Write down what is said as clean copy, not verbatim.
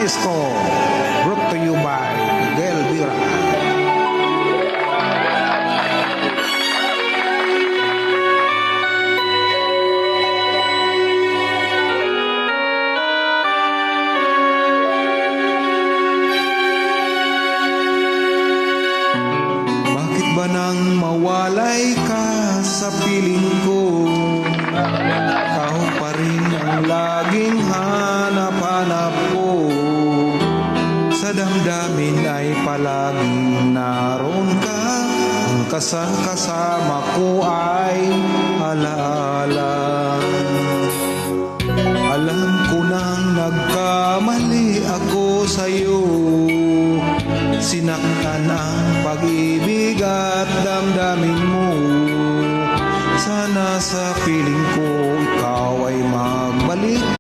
Disco, brought to you by Miguel Bira. Bakit ba nang mawalay ka sa piling ko? Ikaw pa rin ang laging hanap-hanap ko. Sa damdamin ay palaging naroon ka. Ang kasama ko ay alaala. Alam ko nang nagkamali ako sa'yo. Sinaktan ang pag-ibig at damdamin mo. Sana sa piling